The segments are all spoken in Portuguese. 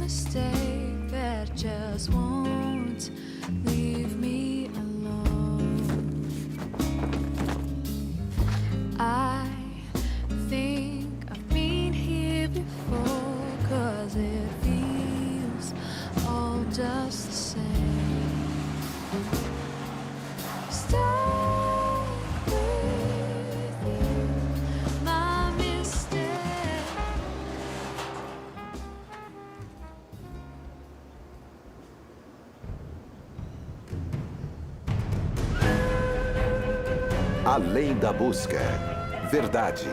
mistake that just won't leave me alone. I think I've been here before, 'cause it feels all just the same. Stuck with you, my mistake. Além da busca. Verdade.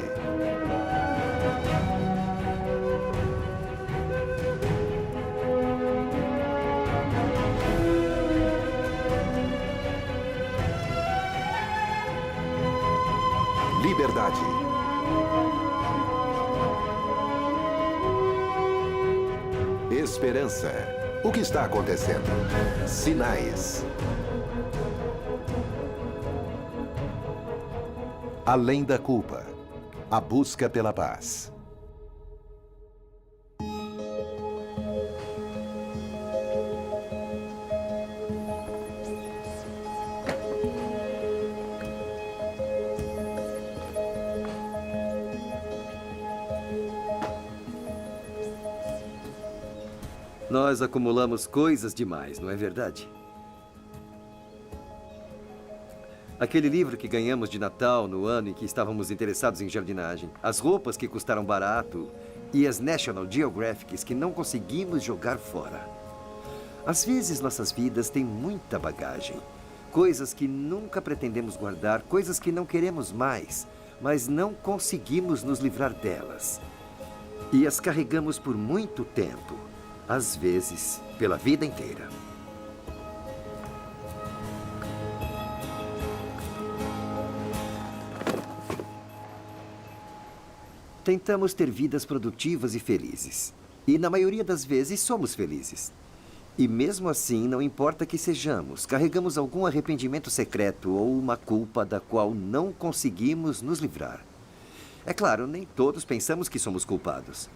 Liberdade. Esperança. O que está acontecendo? Sinais. Além da culpa. A busca pela paz. Nós acumulamos coisas demais, não é verdade? Aquele livro que ganhamos de Natal no ano em que estávamos interessados em jardinagem, as roupas que custaram barato e as National Geographics que não conseguimos jogar fora. Às vezes nossas vidas têm muita bagagem, coisas que nunca pretendemos guardar, coisas que não queremos mais, mas não conseguimos nos livrar delas. E as carregamos por muito tempo. Às vezes, pela vida inteira. Tentamos ter vidas produtivas e felizes. E na maioria das vezes somos felizes. E mesmo assim, não importa que sejamos, carregamos algum arrependimento secreto ou uma culpa da qual não conseguimos nos livrar. É claro, nem todos pensamos que somos culpados.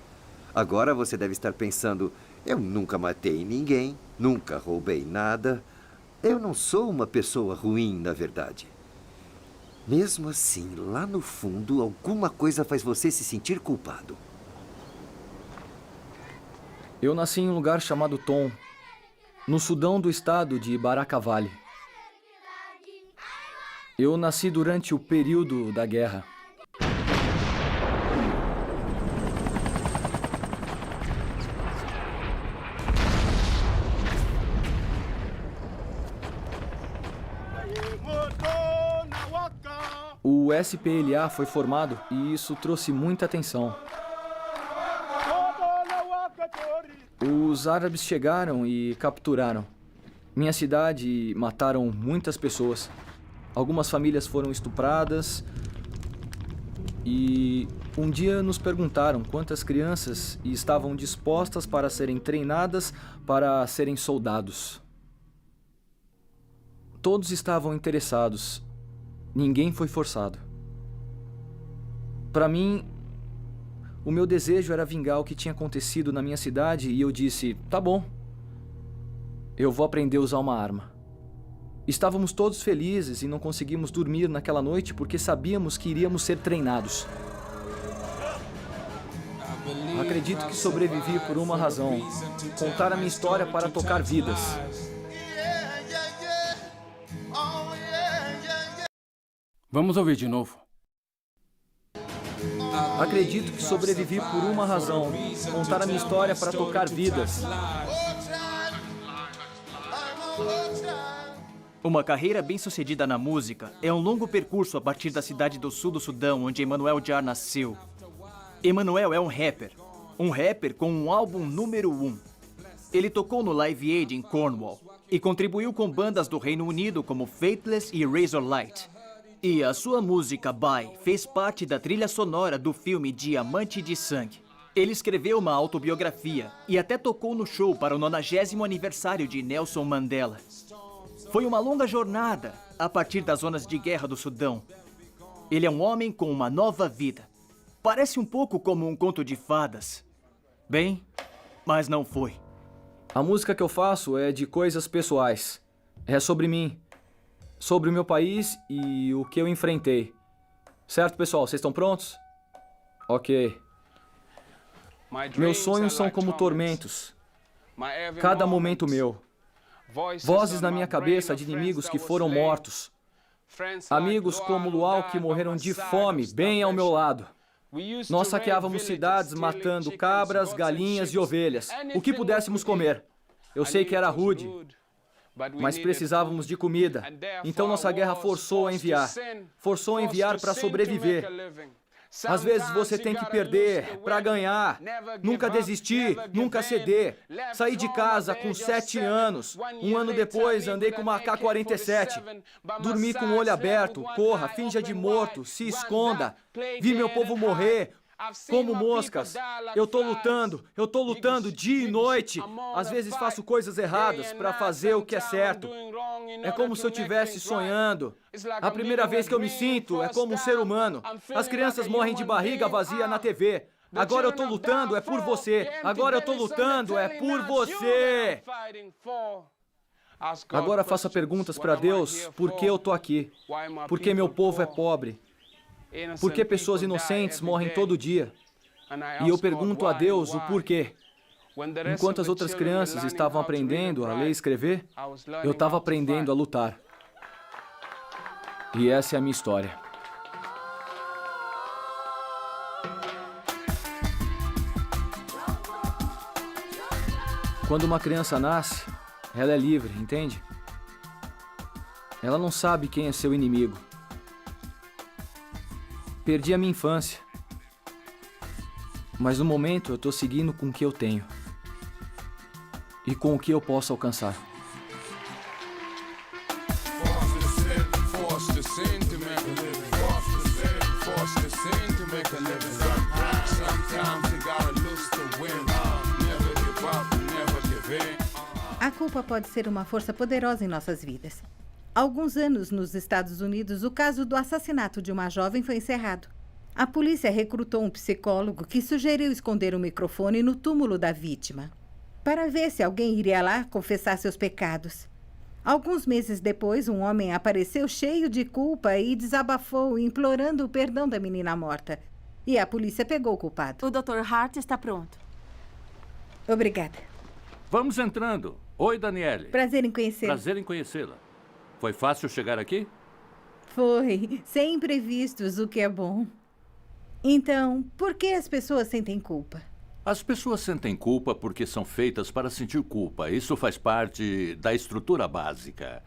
Agora você deve estar pensando: eu nunca matei ninguém, nunca roubei nada. Eu não sou uma pessoa ruim, na verdade. Mesmo assim, lá no fundo, alguma coisa faz você se sentir culpado. Eu nasci em um lugar chamado Tom, no Sudão do estado de Baraka Valley. Eu nasci durante o período da guerra. O SPLA foi formado e isso trouxe muita atenção. Os árabes chegaram e capturaram minha cidade e mataram muitas pessoas. Algumas famílias foram estupradas. E um dia nos perguntaram quantas crianças estavam dispostas para serem treinadas para serem soldados. Todos estavam interessados. Ninguém foi forçado. Para mim, o meu desejo era vingar o que tinha acontecido na minha cidade e eu disse: tá bom, eu vou aprender a usar uma arma. Estávamos todos felizes e não conseguimos dormir naquela noite porque sabíamos que iríamos ser treinados. Acredito que sobrevivi por uma razão: contar a minha história para tocar vidas. Vamos ouvir de novo. Acredito que sobrevivi por uma razão: contar a minha história para tocar vidas. Uma carreira bem-sucedida na música é um longo percurso a partir da cidade do sul do Sudão, onde Emmanuel Jahre nasceu. Emmanuel é um rapper com um álbum número 1. Ele tocou no Live Aid em Cornwall e contribuiu com bandas do Reino Unido como Faithless e Razorlight. E a sua música Bye fez parte da trilha sonora do filme Diamante de Sangue. Ele escreveu uma autobiografia e até tocou no show para o 90º aniversário de Nelson Mandela. Foi uma longa jornada a partir das zonas de guerra do Sudão. Ele é um homem com uma nova vida. Parece um pouco como um conto de fadas. Bem, mas não foi. A música que eu faço é de coisas pessoais. É sobre mim, sobre o meu país e o que eu enfrentei. Certo, pessoal? Vocês estão prontos? Ok. Meus sonhos são como tormentos. Cada momento meu. Vozes na minha cabeça de inimigos que foram mortos. Amigos como Luau que morreram de fome bem ao meu lado. Nós saqueávamos cidades matando cabras, galinhas e ovelhas. O que pudéssemos comer. Eu sei que era rude, mas precisávamos de comida. Então nossa guerra forçou a enviar. Forçou a enviar para sobreviver. Às vezes você tem que perder para ganhar. Nunca desistir, nunca ceder. Saí de casa com 7 anos. Um ano depois, andei com uma AK-47. Dormi com o olho aberto. Corra, finja de morto, se esconda. Vi meu povo morrer como moscas. Eu tô lutando dia e noite. Às vezes faço coisas erradas para fazer o que é certo. É como se eu estivesse sonhando. A primeira vez que eu me sinto é como um ser humano. As crianças morrem de barriga vazia na TV. Agora eu tô lutando, é por você. Agora eu tô lutando, é por você. Agora faça perguntas para Deus, por que eu tô aqui? Por que meu povo é pobre? Por que pessoas inocentes morrem todo dia? E eu pergunto a Deus o porquê. Enquanto as outras crianças estavam aprendendo a ler e escrever, eu estava aprendendo a lutar. E essa é a minha história. Quando uma criança nasce, ela é livre, entende? Ela não sabe quem é seu inimigo. Perdi a minha infância. Mas no momento eu estou seguindo com o que eu tenho. E com o que eu posso alcançar. A culpa pode ser uma força poderosa em nossas vidas. Há alguns anos, nos Estados Unidos, o caso do assassinato de uma jovem foi encerrado. A polícia recrutou um psicólogo que sugeriu esconder o microfone no túmulo da vítima, para ver se alguém iria lá confessar seus pecados. Alguns meses depois, um homem apareceu cheio de culpa e desabafou, implorando o perdão da menina morta. E a polícia pegou o culpado. O Dr. Hart está pronto. Obrigada. Vamos entrando. Oi, Daniele. Prazer em conhecê-la. Prazer em conhecê-la. Foi fácil chegar aqui? Foi. Sem imprevistos, o que é bom. Então, por que as pessoas sentem culpa? As pessoas sentem culpa porque são feitas para sentir culpa. Isso faz parte da estrutura básica.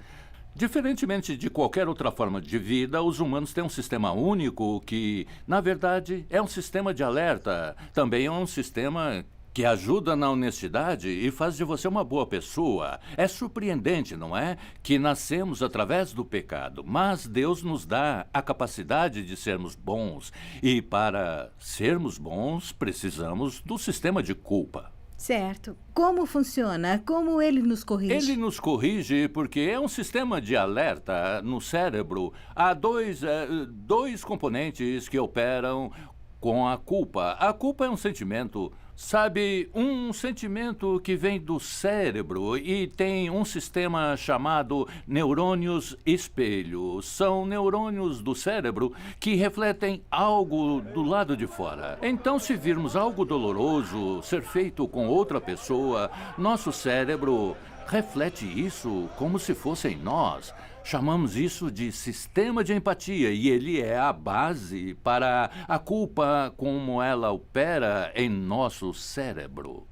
Diferentemente de qualquer outra forma de vida, os humanos têm um sistema único que, na verdade, é um sistema de alerta. Também é um sistema que ajuda na honestidade e faz de você uma boa pessoa. É surpreendente, não é? Que nascemos através do pecado, mas Deus nos dá a capacidade de sermos bons. E para sermos bons, precisamos do sistema de culpa. Certo. Como funciona? Como ele nos corrige? Ele nos corrige porque é um sistema de alerta no cérebro. Há dois componentes que operam com a culpa. A culpa é um sentimento, sabe, um sentimento que vem do cérebro e tem um sistema chamado neurônios espelho. São neurônios do cérebro que refletem algo do lado de fora. Então, se virmos algo doloroso ser feito com outra pessoa, nosso cérebro reflete isso como se fosse em nós. Chamamos isso de sistema de empatia e ele é a base para a culpa como ela opera em nosso cérebro.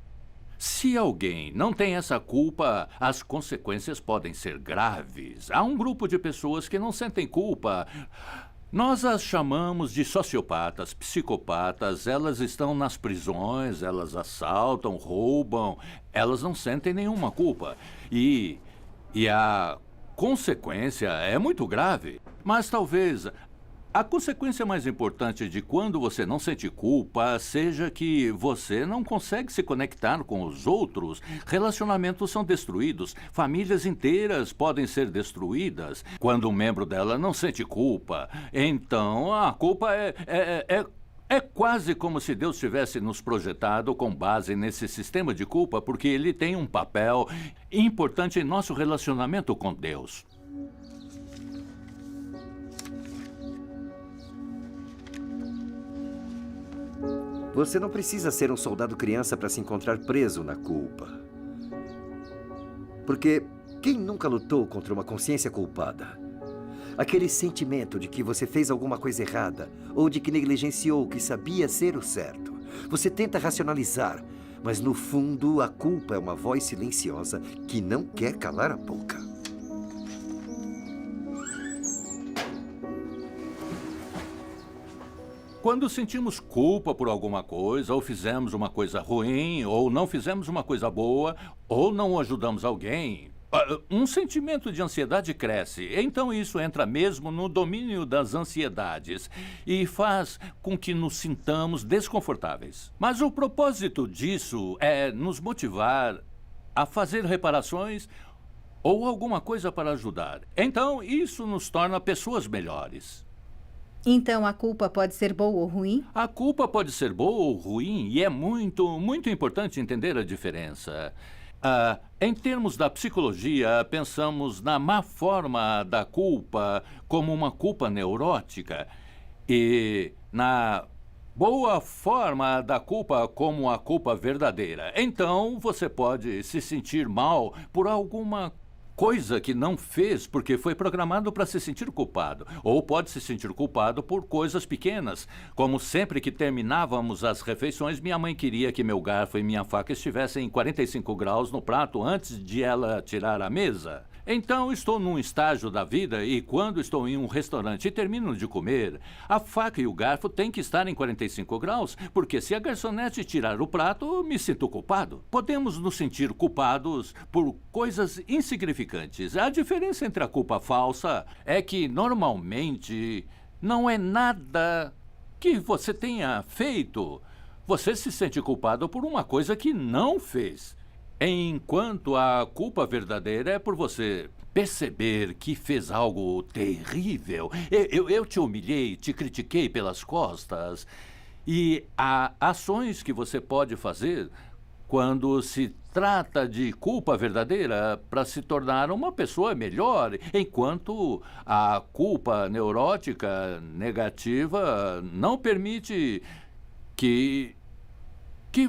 Se alguém não tem essa culpa, as consequências podem ser graves. Há um grupo de pessoas que não sentem culpa. Nós as chamamos de sociopatas, psicopatas. Elas estão nas prisões, elas assaltam, roubam. Elas não sentem nenhuma culpa. E a consequência é muito grave. Mas talvez a consequência mais importante de quando você não sente culpa seja que você não consegue se conectar com os outros. Relacionamentos são destruídos. Famílias inteiras podem ser destruídas quando um membro dela não sente culpa. Então, a culpa é quase quase como se Deus tivesse nos projetado com base nesse sistema de culpa, porque ele tem um papel importante em nosso relacionamento com Deus. Você não precisa ser um soldado criança para se encontrar preso na culpa. Porque quem nunca lutou contra uma consciência culpada? Aquele sentimento de que você fez alguma coisa errada ou de que negligenciou o que sabia ser o certo. Você tenta racionalizar, mas no fundo a culpa é uma voz silenciosa que não quer calar a boca. Quando sentimos culpa por alguma coisa, ou fizemos uma coisa ruim, ou não fizemos uma coisa boa, ou não ajudamos alguém, um sentimento de ansiedade cresce. Então isso entra mesmo no domínio das ansiedades e faz com que nos sintamos desconfortáveis. Mas o propósito disso é nos motivar a fazer reparações ou alguma coisa para ajudar. Então isso nos torna pessoas melhores. Então a culpa pode ser boa ou ruim? A culpa pode ser boa ou ruim e é muito importante entender a diferença. Em termos da psicologia, pensamos na má forma da culpa como uma culpa neurótica e na boa forma da culpa como a culpa verdadeira. Então, você pode se sentir mal por alguma coisa que não fez porque foi programado para se sentir culpado. Ou pode se sentir culpado por coisas pequenas, como sempre que terminávamos as refeições, minha mãe queria que meu garfo e minha faca estivessem em 45 graus no prato antes de ela tirar a mesa. Então, estou num estágio da vida e quando estou em um restaurante e termino de comer, a faca e o garfo têm que estar em 45 graus, porque se a garçonete tirar o prato, me sinto culpado. Podemos nos sentir culpados por coisas insignificantes. A diferença entre a culpa falsa é que, normalmente, não é nada que você tenha feito. Você se sente culpado por uma coisa que não fez. Enquanto a culpa verdadeira é por você perceber que fez algo terrível. Eu te humilhei, te critiquei pelas costas. E há ações que você pode fazer quando se trata de culpa verdadeira para se tornar uma pessoa melhor, enquanto a culpa neurótica negativa não permite que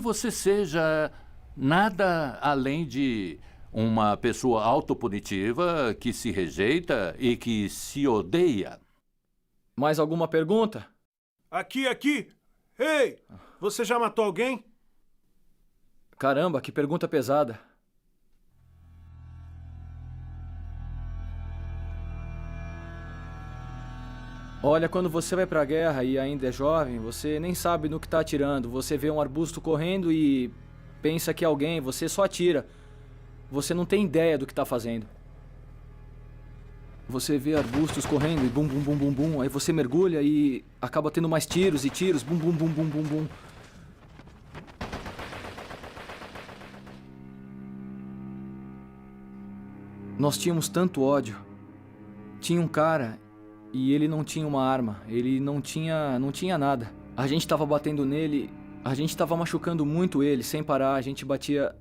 você seja nada além de uma pessoa autopunitiva que se rejeita e que se odeia. Mais alguma pergunta? Aqui! Ei! Você já matou alguém? Caramba, que pergunta pesada. Olha, quando você vai pra guerra e ainda é jovem, você nem sabe no que tá atirando. Você vê um arbusto correndo e pensa que é alguém, você só atira. Você não tem ideia do que tá fazendo. Você vê arbustos correndo e bum, bum, bum, bum, bum. Aí você mergulha e acaba tendo mais tiros e tiros. Bum, bum, bum, bum, bum, bum. Nós tínhamos tanto ódio. Tinha um cara e ele não tinha uma arma. Ele não tinha nada. A gente tava batendo nele. A gente tava machucando muito ele, sem parar. A gente batia...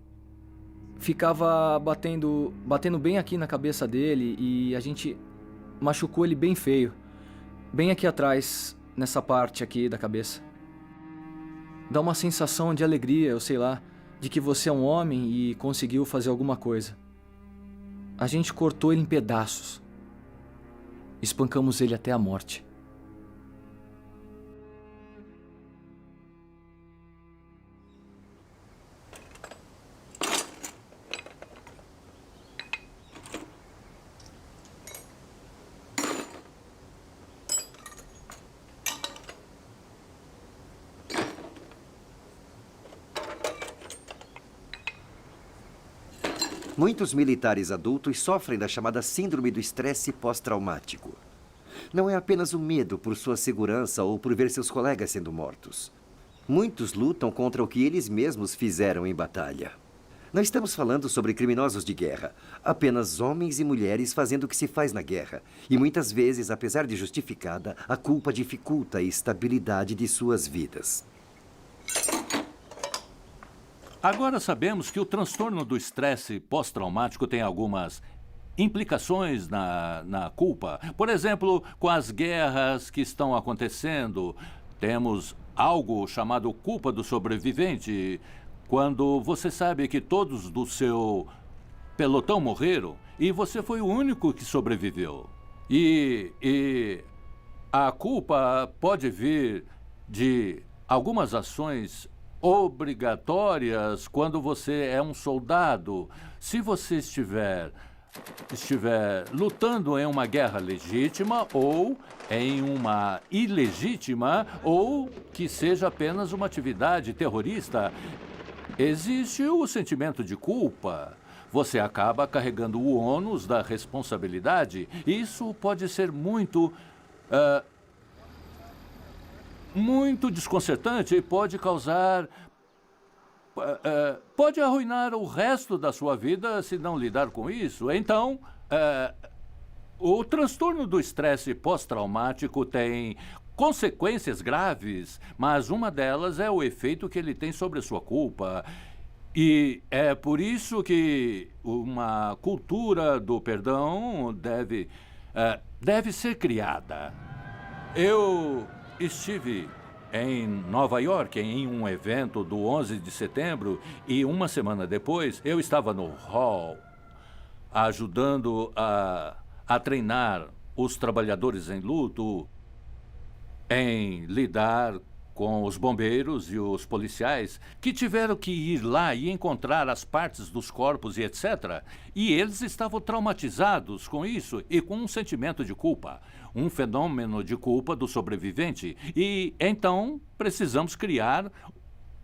Ficava batendo bem aqui na cabeça dele e a gente machucou ele bem feio. Bem aqui atrás, nessa parte aqui da cabeça. Dá uma sensação de alegria, eu sei lá, de que você é um homem e conseguiu fazer alguma coisa. A gente cortou ele em pedaços. Espancamos ele até a morte. Muitos militares adultos sofrem da chamada síndrome do estresse pós-traumático. Não é apenas o medo por sua segurança ou por ver seus colegas sendo mortos. Muitos lutam contra o que eles mesmos fizeram em batalha. Não estamos falando sobre criminosos de guerra. Apenas homens e mulheres fazendo o que se faz na guerra. E muitas vezes, apesar de justificada, a culpa dificulta a estabilidade de suas vidas. Agora sabemos que o transtorno do estresse pós-traumático tem algumas implicações na culpa. Por exemplo, com as guerras que estão acontecendo, temos algo chamado culpa do sobrevivente. Quando você sabe que todos do seu pelotão morreram e você foi o único que sobreviveu. E a culpa pode vir de algumas ações obrigatórias quando você é um soldado. Se você estiver lutando em uma guerra legítima ou em uma ilegítima ou que seja apenas uma atividade terrorista, existe o sentimento de culpa. Você acaba carregando o ônus da responsabilidade. Isso pode ser muito desconcertante e pode causar... pode arruinar o resto da sua vida se não lidar com isso. Então, o transtorno do estresse pós-traumático tem consequências graves, mas uma delas é o efeito que ele tem sobre a sua culpa. E é por isso que uma cultura do perdão deve ser criada. Eu estive em Nova York em um evento do 11 de setembro e uma semana depois eu estava no hall ajudando a treinar os trabalhadores em luto em lidar com os bombeiros e os policiais que tiveram que ir lá e encontrar as partes dos corpos e etc. E eles estavam traumatizados com isso e com um sentimento de culpa, um fenômeno de culpa do sobrevivente. E então precisamos criar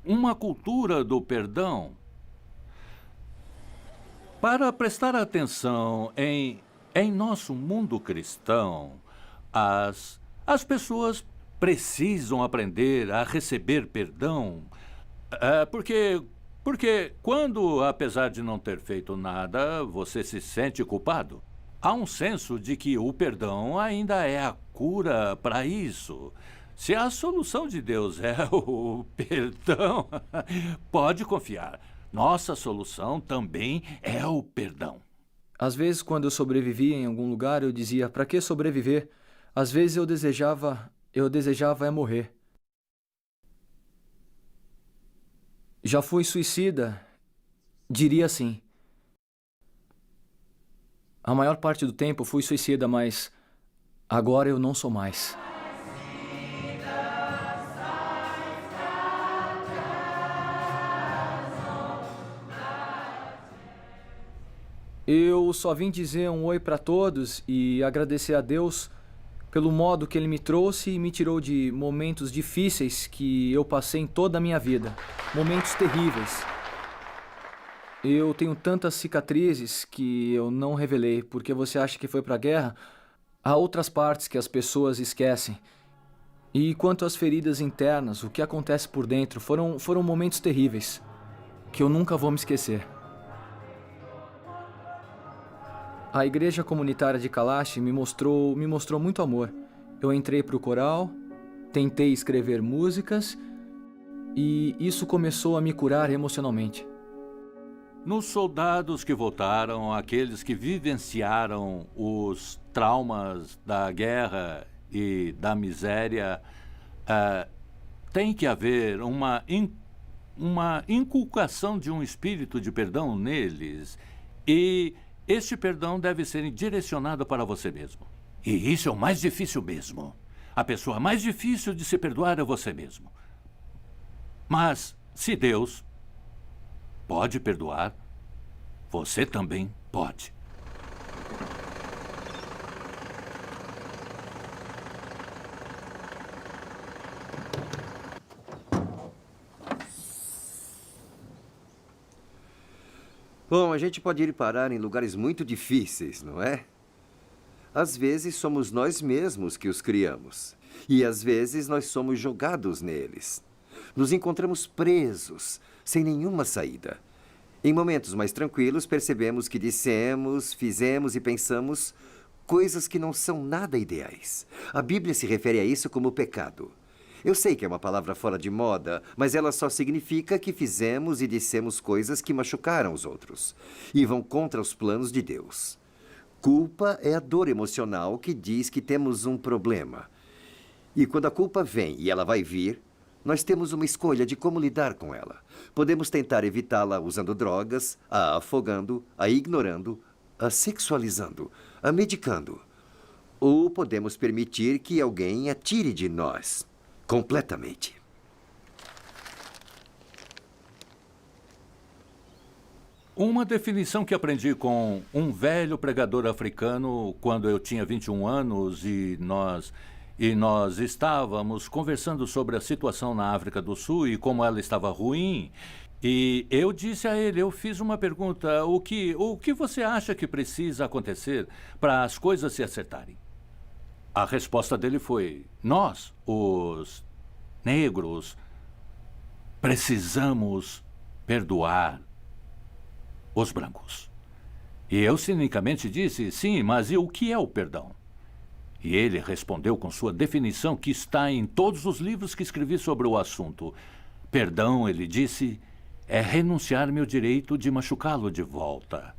uma cultura do perdão. Para prestar atenção em nosso mundo cristão, as pessoas precisam aprender a receber perdão, porque quando, apesar de não ter feito nada, você se sente culpado, há um senso de que o perdão ainda é a cura para isso. Se a solução de Deus é o perdão, pode confiar. Nossa solução também é o perdão. Às vezes, quando eu sobrevivia em algum lugar, eu dizia, para que sobreviver? Às vezes eu desejava morrer. Já fui suicida, diria assim. A maior parte do tempo fui suicida, mas agora eu não sou mais. Eu só vim dizer um oi para todos e agradecer a Deus pelo modo que Ele me trouxe e me tirou de momentos difíceis que eu passei em toda a minha vida. Momentos terríveis. Eu tenho tantas cicatrizes que eu não revelei, porque você acha que foi para a guerra. Há outras partes que as pessoas esquecem. E quanto às feridas internas, o que acontece por dentro, foram momentos terríveis, que eu nunca vou me esquecer. A igreja comunitária de Kalash me mostrou muito amor. Eu entrei para o coral, tentei escrever músicas e isso começou a me curar emocionalmente. Nos soldados que voltaram, aqueles que vivenciaram os traumas da guerra e da miséria, tem que haver uma inculcação de um espírito de perdão neles. E este perdão deve ser direcionado para você mesmo. E isso é o mais difícil mesmo. A pessoa mais difícil de se perdoar é você mesmo. Mas, se Deus pode perdoar, você também pode. Bom, a gente pode ir parar em lugares muito difíceis, não é? Às vezes somos nós mesmos que os criamos. E às vezes nós somos jogados neles. Nos encontramos presos, sem nenhuma saída. Em momentos mais tranquilos, percebemos que dissemos, fizemos e pensamos coisas que não são nada ideais. A Bíblia se refere a isso como pecado. Eu sei que é uma palavra fora de moda, mas ela só significa que fizemos e dissemos coisas que machucaram os outros e vão contra os planos de Deus. Culpa é a dor emocional que diz que temos um problema. E quando a culpa vem, e ela vai vir, nós temos uma escolha de como lidar com ela. Podemos tentar evitá-la usando drogas, a afogando, a ignorando, a sexualizando, a medicando. Ou podemos permitir que alguém a tire de nós completamente. Uma definição que aprendi com um velho pregador africano quando eu tinha 21 anos e nós estávamos conversando sobre a situação na África do Sul e como ela estava ruim. E eu disse a ele, eu fiz uma pergunta, o que você acha que precisa acontecer para as coisas se acertarem? A resposta dele foi, nós, os negros, precisamos perdoar os brancos. E eu cinicamente disse, sim, mas e o que é o perdão? E ele respondeu com sua definição que está em todos os livros que escrevi sobre o assunto. Perdão, ele disse, é renunciar meu direito de machucá-lo de volta.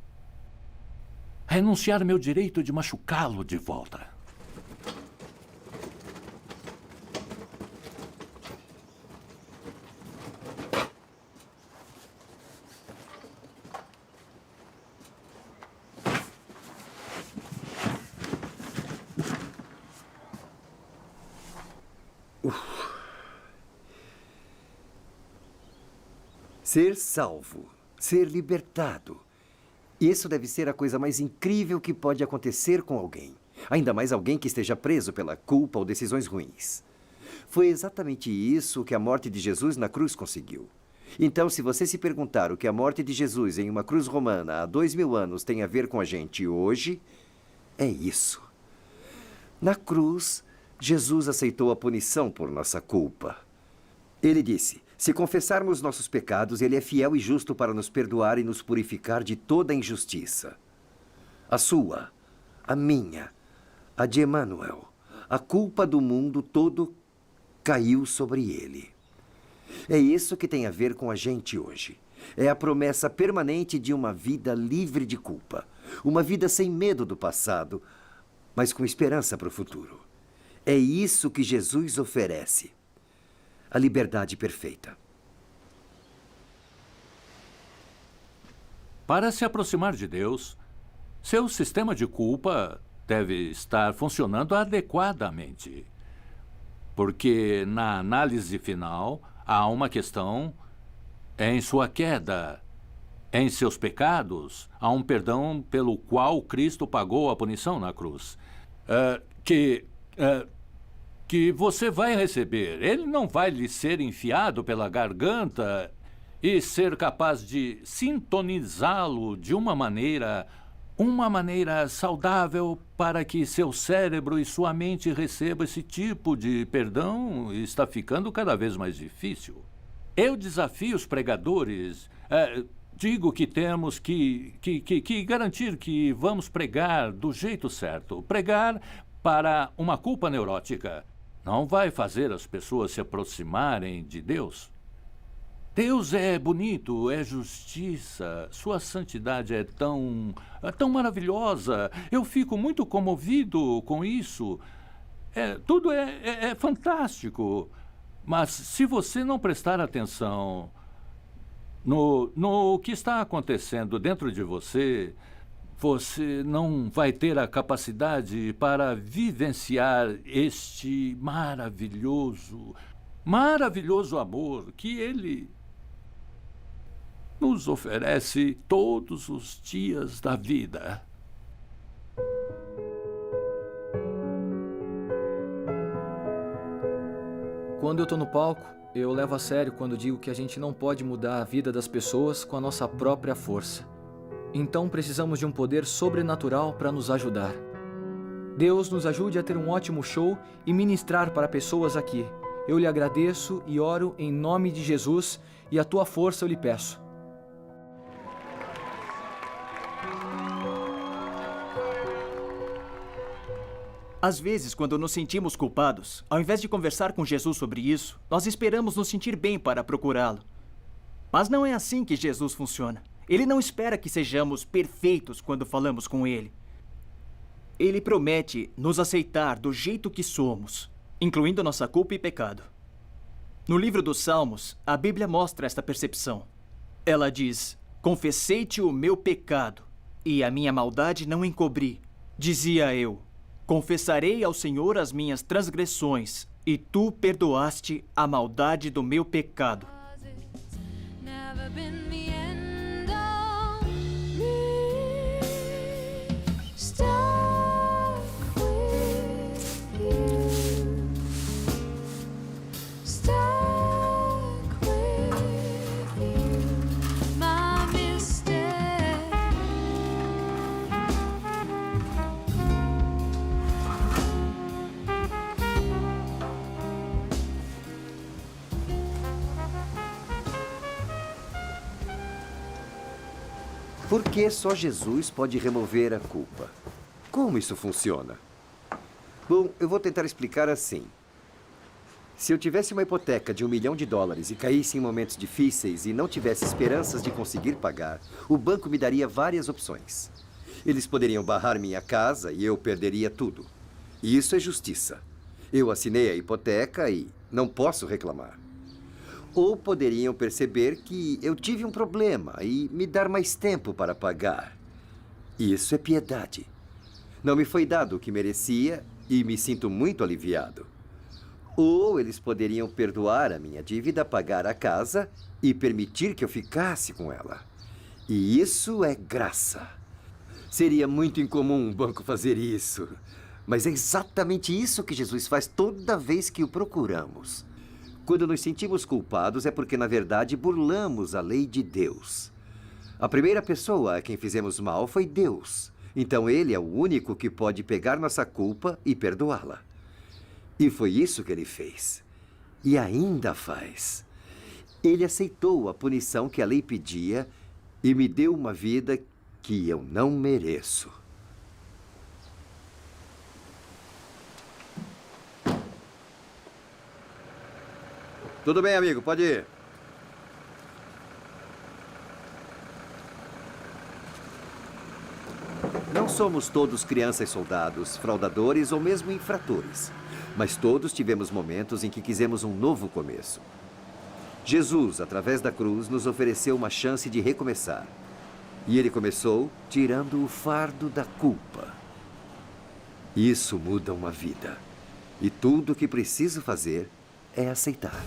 Renunciar meu direito de machucá-lo de volta. Ser salvo, ser libertado. Isso deve ser a coisa mais incrível que pode acontecer com alguém. Ainda mais alguém que esteja preso pela culpa ou decisões ruins. Foi exatamente isso que a morte de Jesus na cruz conseguiu. Então, se você se perguntar o que a morte de Jesus em uma cruz romana há 2000 anos tem a ver com a gente hoje, é isso. Na cruz, Jesus aceitou a punição por nossa culpa. Ele disse, se confessarmos nossos pecados, Ele é fiel e justo para nos perdoar e nos purificar de toda injustiça. A sua, a minha, a de Emanuel, a culpa do mundo todo caiu sobre Ele. É isso que tem a ver com a gente hoje. É a promessa permanente de uma vida livre de culpa. Uma vida sem medo do passado, mas com esperança para o futuro. É isso que Jesus oferece. A liberdade perfeita. Para se aproximar de Deus, seu sistema de culpa deve estar funcionando adequadamente. Porque na análise final, há uma questão em sua queda. Em seus pecados, há um perdão pelo qual Cristo pagou a punição na cruz. Que você vai receber. Ele não vai lhe ser enfiado pela garganta e ser capaz de sintonizá-lo de uma maneira saudável para que seu cérebro e sua mente recebam esse tipo de perdão. Está ficando cada vez mais difícil. Eu desafio os pregadores. Digo que temos que garantir que vamos pregar do jeito certo. Pregar para uma culpa neurótica não vai fazer as pessoas se aproximarem de Deus. Deus é bonito, é justiça, sua santidade é tão maravilhosa. Eu fico muito comovido com isso. Tudo é fantástico. Mas se você não prestar atenção no que está acontecendo dentro de você, você não vai ter a capacidade para vivenciar este maravilhoso amor que Ele nos oferece todos os dias da vida. Quando eu tô no palco, eu levo a sério quando digo que a gente não pode mudar a vida das pessoas com a nossa própria força. Então precisamos de um poder sobrenatural para nos ajudar. Deus nos ajude a ter um ótimo show e ministrar para pessoas aqui. Eu lhe agradeço e oro em nome de Jesus e a tua força eu lhe peço. Às vezes, quando nos sentimos culpados, ao invés de conversar com Jesus sobre isso, nós esperamos nos sentir bem para procurá-lo. Mas não é assim que Jesus funciona. Ele não espera que sejamos perfeitos quando falamos com ele. Ele promete nos aceitar do jeito que somos, incluindo nossa culpa e pecado. No livro dos Salmos, a Bíblia mostra esta percepção. Ela diz: confessei-te o meu pecado, e a minha maldade não encobri. Dizia eu: confessarei ao Senhor as minhas transgressões, e tu perdoaste a maldade do meu pecado. Never been the end of me. Stuck with you. Stuck with you. My mistake. Por que só Jesus pode remover a culpa? Como isso funciona? Bom, eu vou tentar explicar assim. Se eu tivesse uma hipoteca de $1 milhão e caísse em momentos difíceis e não tivesse esperanças de conseguir pagar, o banco me daria várias opções. Eles poderiam barrar minha casa e eu perderia tudo. E isso é justiça. Eu assinei a hipoteca e não posso reclamar. Ou poderiam perceber que eu tive um problema e me dar mais tempo para pagar. Isso é piedade. Não me foi dado o que merecia e me sinto muito aliviado. Ou eles poderiam perdoar a minha dívida, pagar a casa e permitir que eu ficasse com ela. E isso é graça. Seria muito incomum um banco fazer isso. Mas é exatamente isso que Jesus faz toda vez que o procuramos. Quando nos sentimos culpados é porque, na verdade, burlamos a lei de Deus. A primeira pessoa a quem fizemos mal foi Deus. Então, Ele é o único que pode pegar nossa culpa e perdoá-la. E foi isso que Ele fez. E ainda faz. Ele aceitou a punição que a lei pedia e me deu uma vida que eu não mereço. Tudo bem, amigo, pode ir. Não somos todos crianças soldados, fraudadores ou mesmo infratores. Mas todos tivemos momentos em que quisemos um novo começo. Jesus, através da cruz, nos ofereceu uma chance de recomeçar. E ele começou tirando o fardo da culpa. Isso muda uma vida. E tudo o que preciso fazer é aceitar.